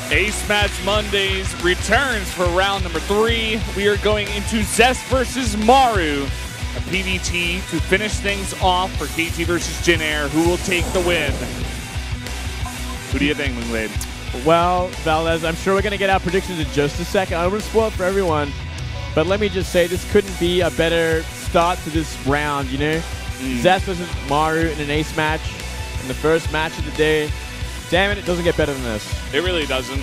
Ace Match Mondays returns for round number 3. We are going into Zest versus Maru, a PvT to finish things off for KT versus Jin Air. Who will take the win? Who do you think, Moonblade? Well, Valdez, I'm sure we're going to get our predictions in just a second. I don't want to spoil it for everyone, but let me just say this couldn't be a better start to this round, you know? Zest versus Maru in an ace match in the first match of the day. Damn it doesn't get better than this. It really doesn't.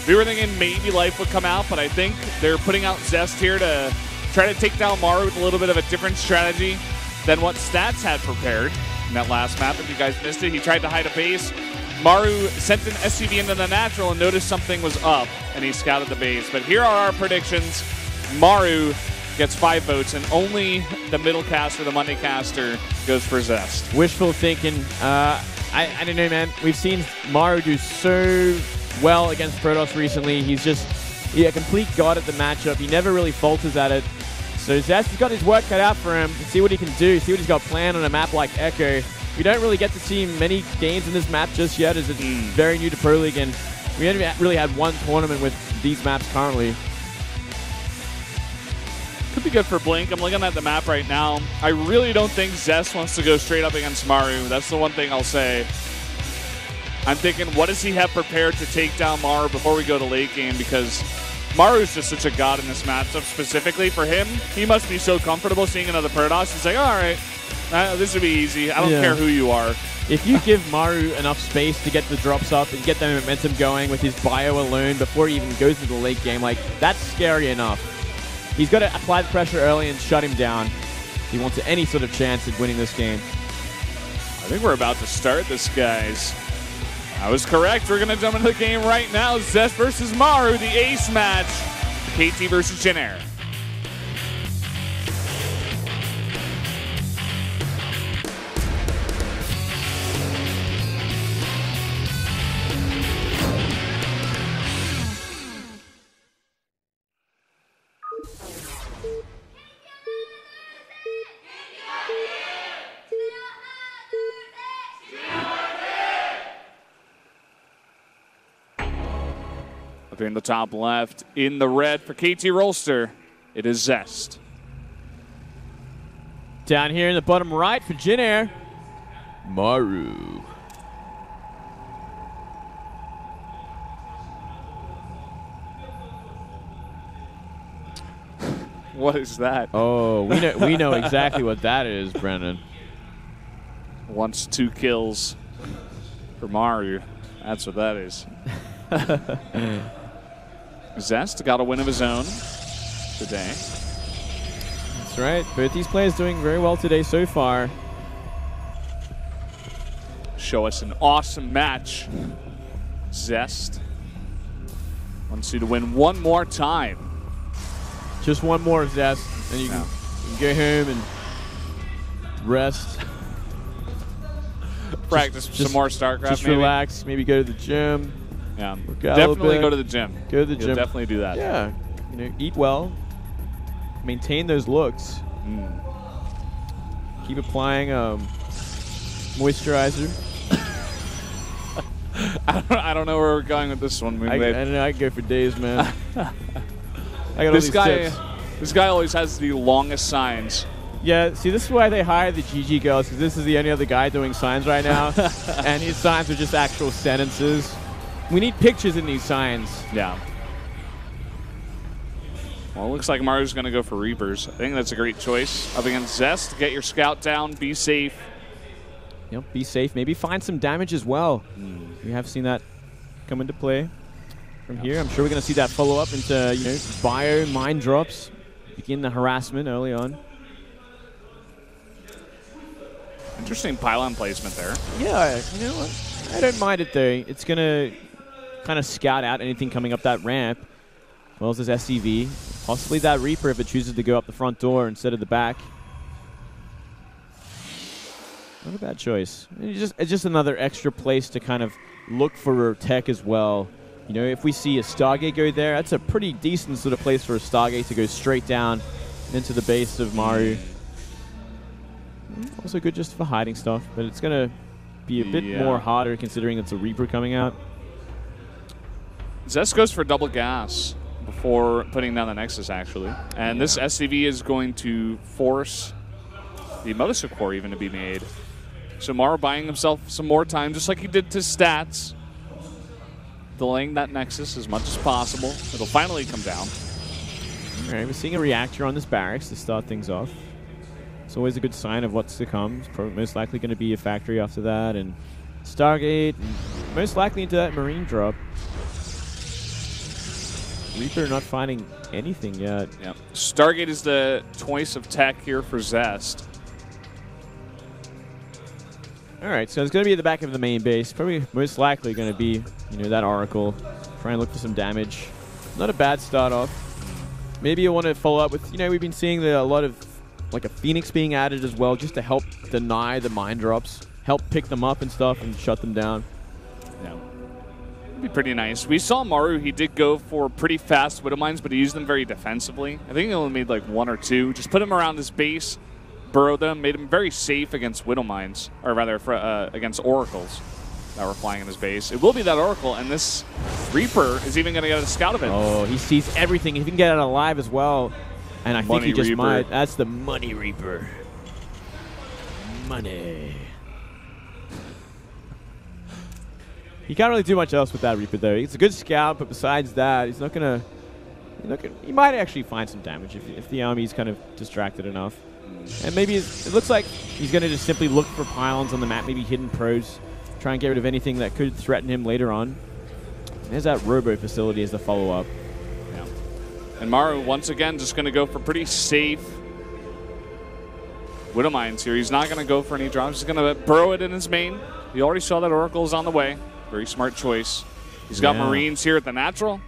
We were thinking maybe Life would come out, but I think they're putting out Zest here to try to take down Maru with a little bit of a different strategy than what Stats had prepared in that last map. If you guys missed it, he tried to hide a base. Maru sent an SCV into the natural and noticed something was up, and he scouted the base. But here are our predictions. Maru gets 5 votes, and only the middle caster, the Monday caster, goes for Zest. Wishful thinking. I don't know, man. We've seen Maru do so well against Protoss recently. He's just a complete god at the matchup. He never really falters at it. So Zest has got his work cut out for him. See what he can do. See what he's got planned on a map like Echo. We don't really get to see many games in this map just yet, as it's very new to Pro League, and we only really had one tournament with these maps currently. Could be good for Blink. I'm looking at the map right now. I really don't think Zest wants to go straight up against Maru. That's the one thing I'll say. I'm thinking, what does he have prepared to take down Maru before we go to late game? Because Maru's just such a god in this matchup. Specifically for him, he must be so comfortable seeing another Protoss. He's like, all right, this would be easy. I don't care who you are. If you give Maru enough space to get the drops up and get the momentum going with his bio alone before he even goes into the late game, like, that's scary enough. He's got to apply the pressure early and shut him down if he wants any sort of chance at winning this game. I think we're about to start this, guys. I was correct. We're going to jump into the game right now. Zest versus Maru, the ace match. KT versus Jin Air. Up in the top left, in the red for KT Rolster, it is Zest. Down here in the bottom right for Jin Air, Maru. What is that? Oh, we know exactly what that is, Brendan. Wants 2 kills for Maru. That's what that is. Zest got a win of his own today. That's right. Both these players doing very well today so far. Show us an awesome match. Zest wants you to win one more time. Just one more, Zest, and you can go home and rest. Practice some more StarCraft. Just relax. Maybe go to the gym. Yeah, definitely go to the gym. Go to the gym. You'll definitely do that. Yeah, you know, eat well, maintain those looks. Keep applying moisturizer. I don't know where we're going with this one. I don't know. I can go for days, man. I got this guy always has the longest signs. Yeah, see, this is why they hire the GG girls, because this is the only other guy doing signs right now, and his signs are just actual sentences. We need pictures in these signs. Yeah. Well, it looks like Maru's going to go for Reapers. I think that's a great choice. Up against Zest, get your scout down, be safe. Yep, be safe. Maybe find some damage as well. We have seen that come into play from here. I'm sure we're going to see that follow up into bio mine drops. Begin the harassment early on. Interesting pylon placement there. Yeah, you know what? I don't mind it though. It's going to kind of scout out anything coming up that ramp. As well as this SCV. Possibly that Reaper if it chooses to go up the front door instead of the back. Not a bad choice. It's just another extra place to kind of look for tech as well. You know, if we see a Stargate go there, that's a pretty decent sort of place for a Stargate to go straight down into the base of Maru. Also good just for hiding stuff, but it's going to be a bit more harder considering it's a Reaper coming out. Zest goes for double gas before putting down the Nexus, actually. And this SCV is going to force the Motorcycle Core even to be made. So Maru buying himself some more time, just like he did to Stats. Delaying that Nexus as much as possible. It'll finally come down. All right, we're seeing a reactor on this barracks to start things off. It's always a good sign of what's to come. It's probably most likely going to be a factory after that, and Stargate, and most likely into that Marine drop. Reaper not finding anything yet. Yep. Stargate is the choice of tech here for Zest. All right, so it's going to be at the back of the main base. Probably most likely going to be, you know, that Oracle. Try and look for some damage. Not a bad start off. Maybe you want to follow up with, you know, we've been seeing a lot of, like a Phoenix being added as well, just to help deny the mine drops, help pick them up and stuff and shut them down. Yeah. It'd be pretty nice. We saw Maru, he did go for pretty fast Widow Mines, but he used them very defensively. I think he only made like 1 or 2. Just put him around his base, burrowed them, made him very safe against Widow Mines, or rather against Oracles that were flying in his base. It will be that Oracle, and this Reaper is even going to get a scout of it. Oh, he sees everything. He can get it alive as well. And I think he just Reaper. might. That's the Money Reaper. Money. He can't really do much else with that Reaper, though. It's a good scout, but besides that, he's not going to... He might actually find some damage if the army's kind of distracted enough. And maybe it looks like he's going to just simply look for pylons on the map, maybe hidden probes, try and get rid of anything that could threaten him later on. There's that Robo facility as the follow-up. Yeah. And Maru, once again, just going to go for pretty safe Widow Mines here. He's not going to go for any drops. He's going to burrow it in his main. You already saw that Oracle is on the way. Very smart choice. He's got Marines here at the natural.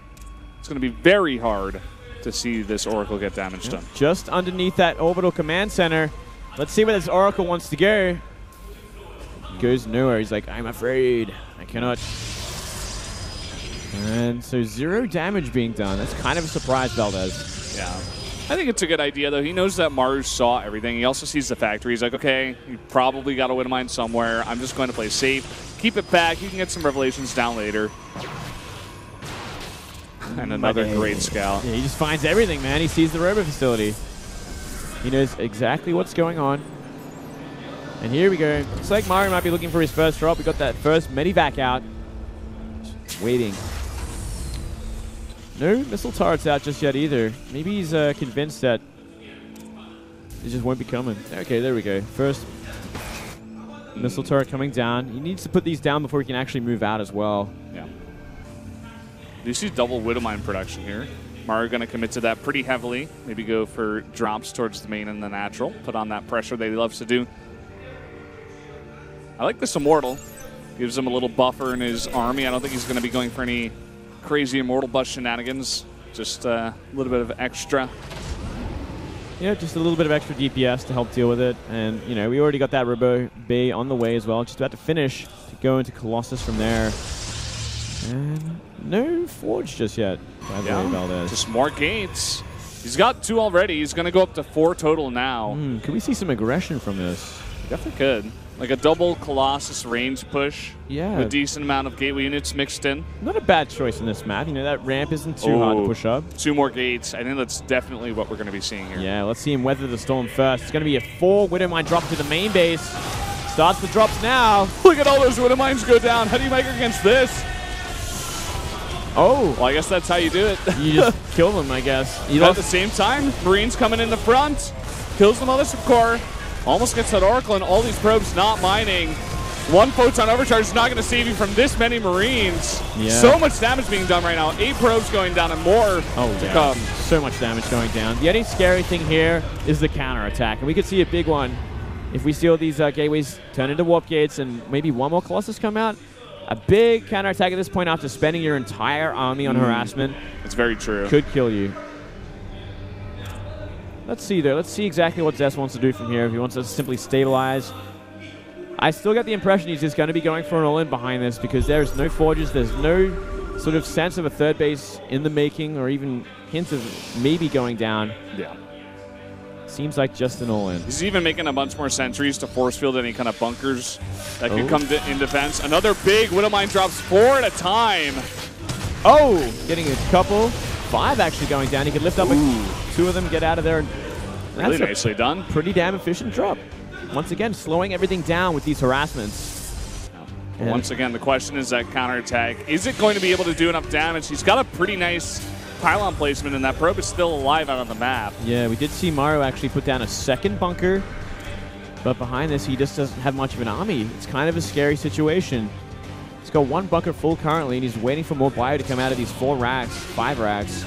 It's going to be very hard to see this Oracle get damage done. Just underneath that orbital command center. Let's see where this Oracle wants to go. He goes nowhere. He's like, I'm afraid. I cannot. And so 0 damage being done. That's kind of a surprise, Valdez. Yeah. I think it's a good idea, though. He knows that Maru saw everything. He also sees the factory. He's like, okay, you probably got a Widow Mine somewhere. I'm just going to play safe. Keep it back. You can get some revelations down later. And another great scout. Yeah, he just finds everything, man. He sees the Robo facility. He knows exactly what's going on. And here we go. Looks like Maru might be looking for his first drop. We got that first Medivac out. Just waiting. No missile turrets out just yet either. Maybe he's convinced that it just won't be coming. Okay, there we go. First missile turret coming down. He needs to put these down before he can actually move out as well. Yeah. Do you see double Widow Mine production here? Maru going to commit to that pretty heavily. Maybe go for drops towards the main and the natural. Put on that pressure that he loves to do. I like this Immortal. Gives him a little buffer in his army. I don't think he's going to be going for any crazy Immortal bust shenanigans. Just a little bit of extra. Yeah, just a little bit of extra DPS to help deal with it. And, you know, we already got that Robo Bay on the way as well. Just about to finish to go into Colossus from there. And no Forge just yet, by the way, Valdez. Just more gates. He's got 2 already. He's going to go up to 4 total now. Could we see some aggression from this? Definitely could. Like a double Colossus range push. Yeah. With a decent amount of gateway units mixed in. Not a bad choice in this map. You know, that ramp isn't too hard to push up. 2 more gates. I think that's definitely what we're going to be seeing here. Yeah, let's see him weather the storm first. It's going to be a 4 Widow Mine drop to the main base. Starts the drops now. Look at all those Widow Mines go down. How do you make against this? Oh. Well, I guess that's how you do it. You just kill them, I guess. At the same time, Marines coming in the front. Kills the Mothership Core. Almost gets that Oracle, and all these probes not mining. 1 photon overcharge is not going to save you from this many Marines. Yeah. So much damage being done right now. 8 probes going down and more to come. So much damage going down. The only scary thing here is the counterattack. And we could see a big one if we see all these gateways turn into warp gates and maybe 1 more Colossus come out. A big counterattack at this point after spending your entire army on harassment. It's very true. Could kill you. Let's see, though. Let's see exactly what Zest wants to do from here. If he wants to simply stabilize. I still get the impression he's just going to be going for an all-in behind this because there's no forges. There's no sort of sense of a third base in the making or even hints of maybe going down. Yeah. Seems like just an all-in. He's even making a bunch more sentries to force field any kind of bunkers that could come in defense. Another big Widow Mine drops 4 at a time. Oh, getting a couple. 5 actually going down. He could lift up 2 of them, get out of there. Really nicely done. Pretty damn efficient drop. Once again, slowing everything down with these harassments. Once again, the question is that counterattack. Is it going to be able to do enough damage? He's got a pretty nice pylon placement, and that probe is still alive out on the map. Yeah, we did see Maru actually put down a second bunker, but behind this, he just doesn't have much of an army. It's kind of a scary situation. He's got 1 bunker full currently, and he's waiting for more bio to come out of these 4 racks, 5 racks.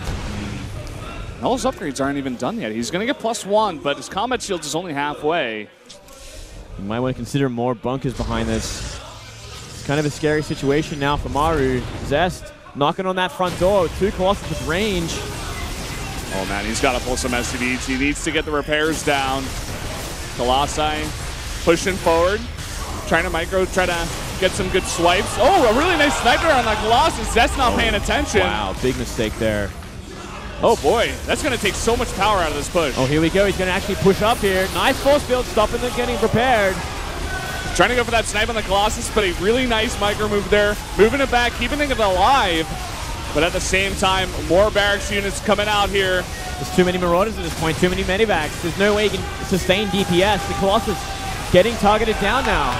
All his upgrades aren't even done yet. He's going to get +1, but his combat shield is only halfway. You might want to consider more bunkers behind this. It's kind of a scary situation now for Maru. Zest knocking on that front door. 2 Colossus with range. Oh man, he's got to pull some SCVs. He needs to get the repairs down. Colossi pushing forward, trying to try to get some good swipes. Oh, a really nice sniper on that Colossus. Zest not paying attention. Wow, big mistake there. Oh boy, that's going to take so much power out of this push. Oh, here we go. He's going to actually push up here. Nice force field, stopping them getting prepared. Trying to go for that snipe on the Colossus, but a really nice micro move there. Moving it back, keeping it alive. But at the same time, more barracks units coming out here. There's too many Marauders at this point, too many medivacs. There's no way you can sustain DPS. The Colossus getting targeted down now.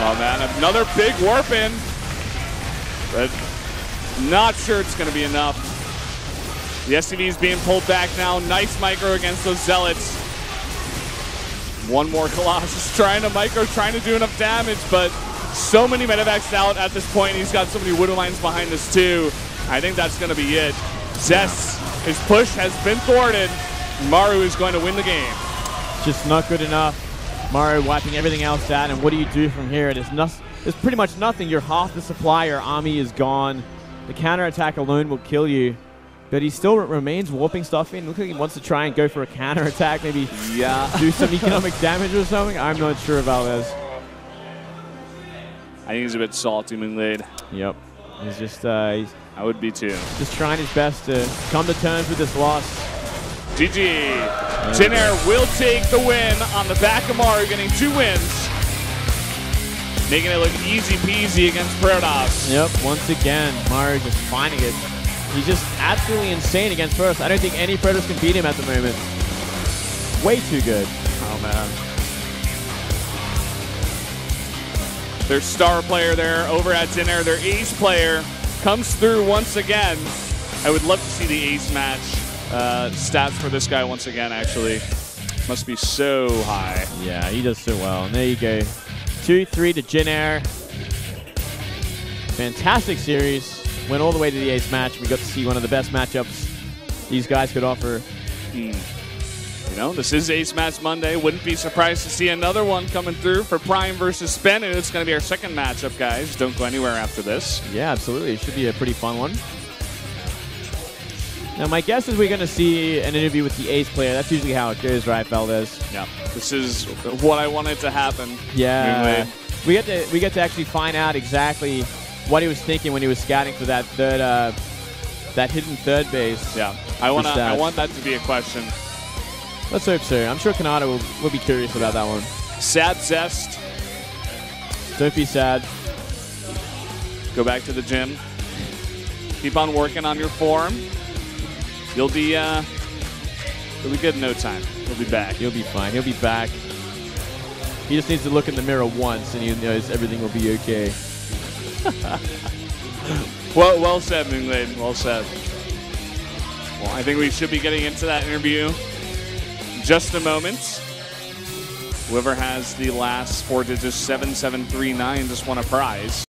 Oh man, another big warp in. But not sure it's going to be enough. The SCV is being pulled back now. Nice micro against those Zealots. 1 more Colossus trying to do enough damage, but so many medivacs out at this point. He's got so many Widow Mines behind us too. I think that's going to be it. Zest, his push has been thwarted. Maru is going to win the game. Just not good enough. Maru wiping everything else out, and what do you do from here? There's pretty much nothing. You're half the supply, your army is gone. The counterattack alone will kill you. But he still remains warping stuff in. Looks like he wants to try and go for a counterattack, maybe do some economic damage or something. I'm not sure about this. I think he's a bit salty, Moonglade. Yep. He's just I would be too. Just trying his best to come to terms with this loss. GG. Tin Air will take the win on the back of Maru, getting 2 wins. Making it look easy peasy against Protoss. Yep, once again, Maru just finding it. He's just absolutely insane against Protoss. I don't think any Protoss can beat him at the moment. Way too good. Oh man. Their star player there over at Tin Air, their ace player, comes through once again. I would love to see the ace match stats for this guy once again, actually. Must be so high. Yeah, he does so well. And there you go. 2-3 to Tin Air. Fantastic series. Went all the way to the ace match. We got to see one of the best matchups these guys could offer. You know, this is Ace Match Monday. Wouldn't be surprised to see another one coming through for Prime versus Spen. And it's going to be our second matchup, guys. Don't go anywhere after this. Yeah, absolutely. It should be a pretty fun one. Now, my guess is we're going to see an interview with the ace player. That's usually how it goes, right, Valdez? Yeah. This is what I wanted to happen. Yeah. We get to actually find out exactly what he was thinking when he was scouting for that that hidden third base. Yeah, I want that to be a question. Let's hope so. I'm sure Kanata will be curious about that one. Sad Zest. Don't be sad. Go back to the gym. Keep on working on your form. You'll be good in no time. He'll be back. He'll be fine. He'll be back. He just needs to look in the mirror once, and he knows everything will be okay. Well said, Moonglade. Well said. Well, I think we should be getting into that interview in just a moment. Whoever has the last 4 digits, 7739, just won a prize.